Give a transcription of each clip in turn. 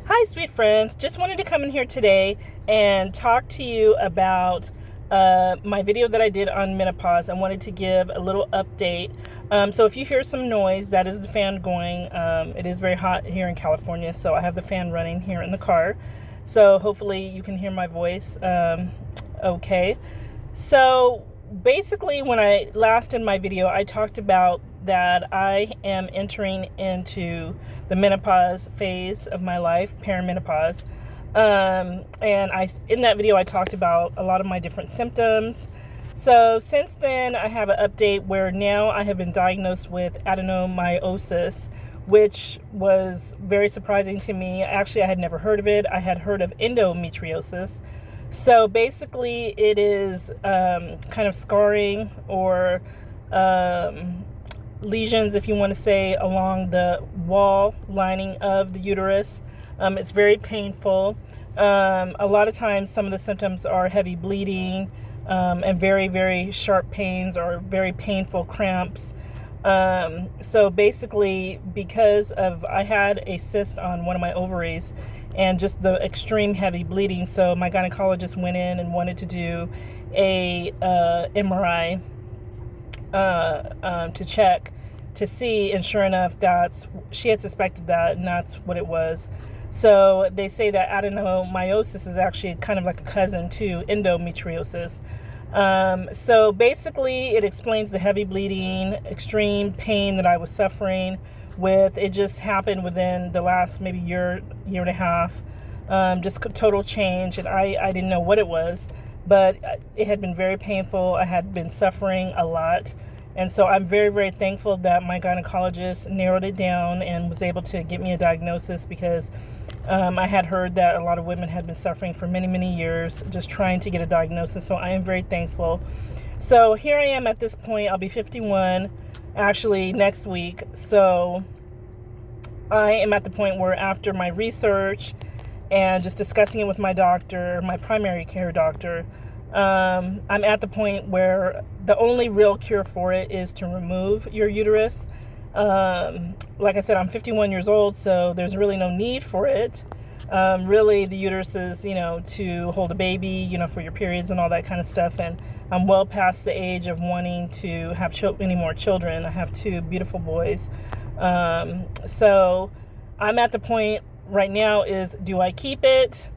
Hi, sweet friends. Just wanted to come in here today and talk to you about my video that I did on menopause. I wanted to give a little update. So if you hear some noise, that is the fan going. It is very hot here in California, so I have the fan running here in the car. So hopefully you can hear my voice okay. So basically, when I last in my video, I talked about that I am entering into the menopause phase of my life, perimenopause. And in that video, I talked about a lot of my different symptoms. So since then, I have an update where now I have been diagnosed with adenomyosis, which was very surprising to me. Actually, I had never heard of it. I had heard of endometriosis. So basically, it is kind of scarring or lesions, if you want to say, along the wall lining of the uterus. It's very painful. A lot of times, some of the symptoms are heavy bleeding and very, very sharp pains or very painful cramps. So basically, because of I had a cyst on one of my ovaries and just the extreme heavy bleeding, so my gynecologist went in and wanted to do a MRI to check to see, and sure enough, she had suspected that, and that's what it was. So they say that adenomyosis is actually kind of like a cousin to endometriosis. So basically, it explains the heavy bleeding, extreme pain that I was suffering with. It just happened within the last maybe year and a half. Just total change, and I didn't know what it was, but it had been very painful. I had been suffering a lot. And so I'm very, very thankful that my gynecologist narrowed it down and was able to get me a diagnosis, because I had heard that a lot of women had been suffering for many, many years just trying to get a diagnosis. So I am very thankful. So here I am at this point. I'll be 51 actually next week. So I am at the point where, after my research and just discussing it with my doctor, my primary care doctor, I'm at the point where the only real cure for it is to remove your uterus. Like I said, I'm 51 years old, so there's really no need for it. Really, the uterus is, to hold a baby, for your periods and all that kind of stuff. And I'm well past the age of wanting to have any more children. I have two beautiful boys. So I'm at the point right now is, do I keep it?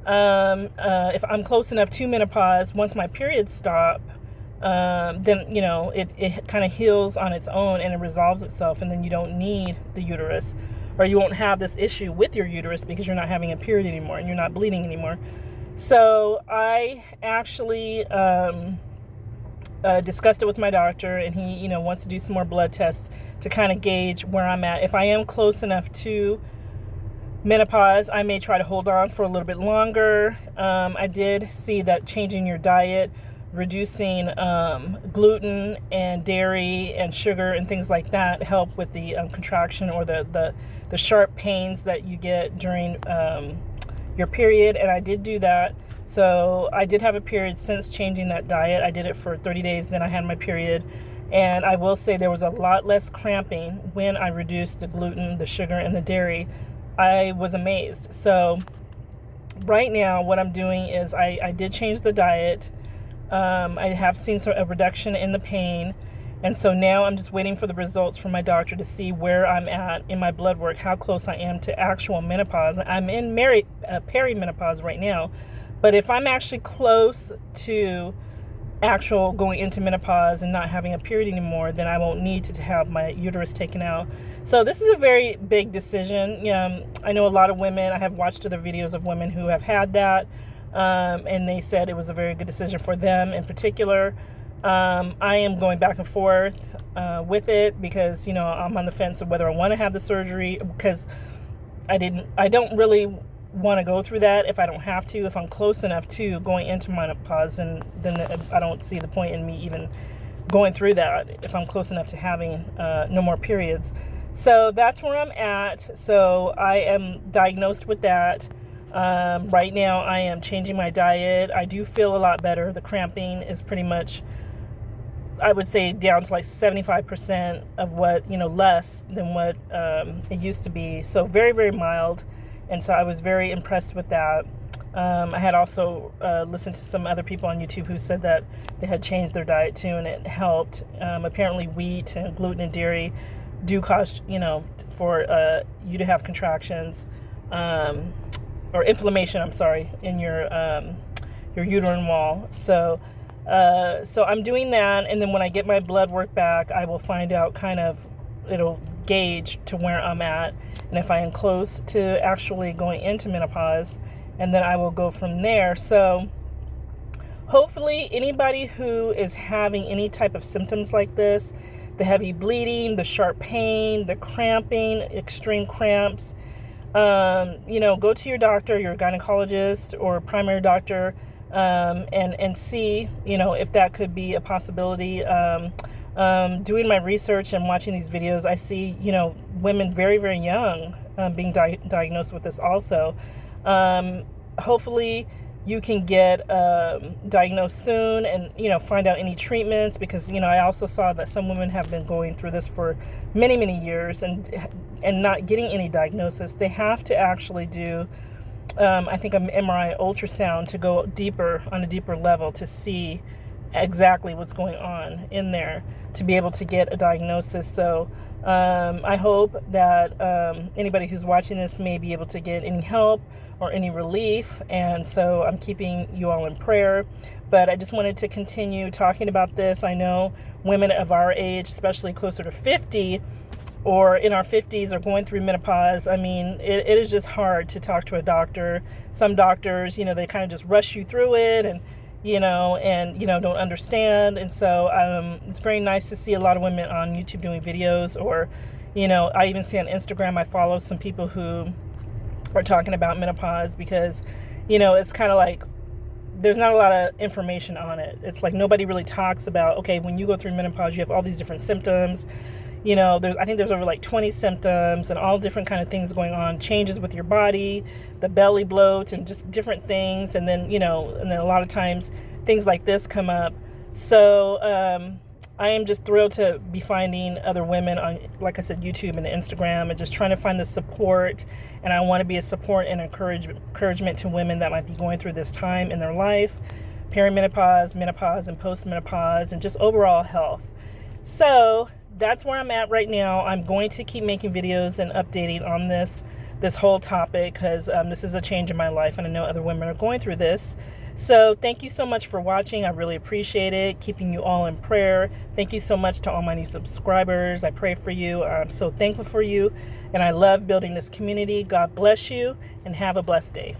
If I'm close enough to menopause, once my periods stop, then, it kind of heals on its own and it resolves itself, and then you don't need the uterus, or you won't have this issue with your uterus because you're not having a period anymore and you're not bleeding anymore. So I actually discussed it with my doctor, and he, wants to do some more blood tests to kind of gauge where I'm at. If I am close enough to menopause, I may try to hold on for a little bit longer. I did see that changing your diet, reducing gluten and dairy and sugar and things like that, help with the contraction or the sharp pains that you get during your period. And I did do that. So I did have a period since changing that diet. I did it for 30 days, then I had my period. And I will say there was a lot less cramping when I reduced the gluten, the sugar, and the dairy. I was amazed. So right now, what I'm doing is I did change the diet. I have seen a reduction in the pain. And so now I'm just waiting for the results from my doctor to see where I'm at in my blood work, how close I am to actual menopause. I'm in perimenopause right now. But if I'm actually close to actual going into menopause and not having a period anymore, then I won't need to have my uterus taken out. So this is a very big decision. I know a lot of women, I have watched other videos of women who have had that, and they said it was a very good decision for them in particular. I am going back and forth with it because, I'm on the fence of whether I want to have the surgery, because I don't really want to go through that if I don't have to. If I'm close enough to going into menopause, and then I don't see the point in me even going through that if I'm close enough to having no more periods. So that's where I'm at. So I am diagnosed with that. Right now I am changing my diet. I do feel a lot better. The cramping is pretty much, I would say, down to like 75% of what, less than what it used to be. So very, very mild. And so I was very impressed with that. I had also listened to some other people on YouTube who said that they had changed their diet too, and it helped. Apparently, wheat and gluten and dairy do cause, for you to have contractions or inflammation. I'm sorry, in your uterine wall. So I'm doing that, and then when I get my blood work back, I will find out it'll gauge to where I'm at, and if I am close to actually going into menopause, and then I will go from there. So hopefully anybody who is having any type of symptoms like this, the heavy bleeding, the sharp pain, the cramping, extreme cramps, go to your doctor, your gynecologist or primary doctor, and see, if that could be a possibility. Doing my research and watching these videos, I see, women very, very young being diagnosed with this also. Hopefully you can get diagnosed soon and, find out any treatments, because, I also saw that some women have been going through this for many, many years and not getting any diagnosis. They have to actually do, I think, an MRI ultrasound to go deeper, on a deeper level, to see exactly what's going on in there, to be able to get a diagnosis. So I hope that anybody who's watching this may be able to get any help or any relief, and so I'm keeping you all in prayer. But I just wanted to continue talking about this. I know women of our age, especially closer to 50 or in our 50s, are going through menopause. I mean, it is just hard to talk to a doctor. Some doctors, they kind of just rush you through it, and don't understand. And so it's very nice to see a lot of women on YouTube doing videos, or, I even see on Instagram, I follow some people who are talking about menopause, because, it's kind of like there's not a lot of information on it. It's like nobody really talks about, okay, when you go through menopause, you have all these different symptoms. I think there's over like 20 symptoms and all different kind of things going on, changes with your body, the belly bloat, and just different things. And then, and then a lot of times things like this come up. So I am just thrilled to be finding other women on, like I said, YouTube and Instagram, and just trying to find the support. And I want to be a support and encouragement to women that might be going through this time in their life, perimenopause, menopause, and postmenopause, and just overall health. So that's where I'm at right now. I'm going to keep making videos and updating on this whole topic, because this is a change in my life, and I know other women are going through this. So thank you so much for watching. I really appreciate it. Keeping you all in prayer. Thank you so much to all my new subscribers. I pray for you. I'm so thankful for you, and I love building this community. God bless you, and have a blessed day.